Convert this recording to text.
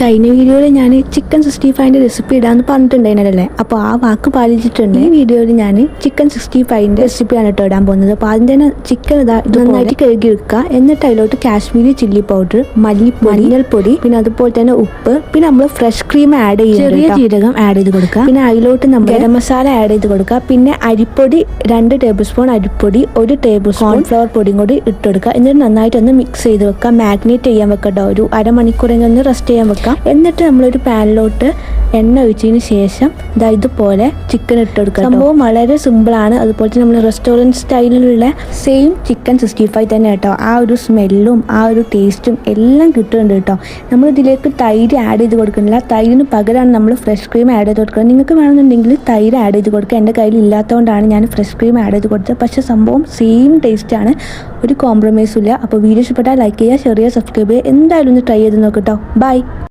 കഴിഞ്ഞ വീഡിയോയിൽ ഞാൻ ചിക്കൻ 65ൻ്റെ റെസിപ്പി ഇടാമെന്ന് പറഞ്ഞിട്ടുണ്ടായിരുന്നല്ലേ. അപ്പോൾ ആ വാക്ക് പാലിച്ചിട്ടുണ്ട്. ഈ വീഡിയോയിൽ ഞാൻ ചിക്കൻ 65ൻ്റെ റെസിപ്പിയാണ് കേട്ടോ ഇടാൻ പോകുന്നത്. അപ്പോൾ അതിൻ്റെ തന്നെ ചിക്കൻ നന്നായിട്ട് കഴുകി വെക്കുക. എന്നിട്ട് അതിലോട്ട് കാശ്മീരി ചില്ലി പൗഡർ, മഞ്ഞൾപ്പൊടി, പിന്നെ അതുപോലെ തന്നെ ഉപ്പ്, പിന്നെ നമ്മൾ ഫ്രഷ് ക്രീം ആഡ് ചെയ്യുക, ചെറിയ ജീരകം ആഡ് ചെയ്ത് കൊടുക്കുക. പിന്നെ അതിലോട്ട് നമ്മൾ ഗരം മസാല ആഡ് ചെയ്ത് കൊടുക്കുക. പിന്നെ അരിപ്പൊടി 2 ടേബിൾ സ്പൂൺ അരിപ്പൊടി, 1 ടേബിൾ സ്പൂൺ കോൺഫ്ലവർ പൊടിയും കൂടി ഇട്ട് കൊടുക്കുക. എന്നിട്ട് നന്നായിട്ടൊന്ന് മിക്സ് ചെയ്ത് വെക്കുക. മാഗ്നേറ്റ് ചെയ്യാൻ വെക്കട്ടോ, ഒരു അരമണിക്കൂറെങ്കിലും ഒന്ന് റെസ്റ്റ് ചെയ്യാൻ വെക്കാം. എന്നിട്ട് നമ്മളൊരു പാനിലോട്ട് എണ്ണ ഒഴിച്ചതിന് ശേഷം ഇതുപോലെ ചിക്കൻ ഇട്ട് കൊടുക്കുക. സംഭവം വളരെ സിമ്പിളാണ്. അതുപോലെ തന്നെ നമ്മൾ റെസ്റ്റോറൻറ്റ് സ്റ്റൈലിലുള്ള സെയിം ചിക്കൻ 65 തന്നെ കേട്ടോ. ആ ഒരു സ്മെല്ലും ആ ഒരു ടേസ്റ്റും എല്ലാം കിട്ടുന്നുണ്ട് കേട്ടോ. നമ്മൾ ഇതിലേക്ക് തൈര് ആഡ് ചെയ്ത് കൊടുക്കുന്നില്ല. തൈരിന് പകരമാണ് നമ്മൾ ഫ്രഷ് ക്രീം ആഡ് ചെയ്ത് കൊടുക്കുക. നിങ്ങൾക്ക് വേണമെന്നുണ്ടെങ്കിൽ തൈര് ആഡ് ചെയ്ത് കൊടുക്കുക. എൻ്റെ കയ്യിൽ ഇല്ലാത്തതുകൊണ്ടാണ് ഞാൻ ഫ്രഷ് ക്രീം ആഡ് ചെയ്ത് കൊടുത്തത്. പക്ഷേ സംഭവം സെയിം ടേസ്റ്റാണ്, ഒരു കോംപ്രമൈസും ഇല്ല. അപ്പോൾ വീഡിയോ ഇഷ്ടപ്പെട്ടാൽ ലൈക്ക് ചെയ്യുക, ഷെയർ ചെയ്യുക, സബ്സ്ക്രൈബ് ചെയ്യുക. എന്തായാലും ഒന്ന് ട്രൈ ചെയ്ത് നോക്കട്ടോ. ബൈ.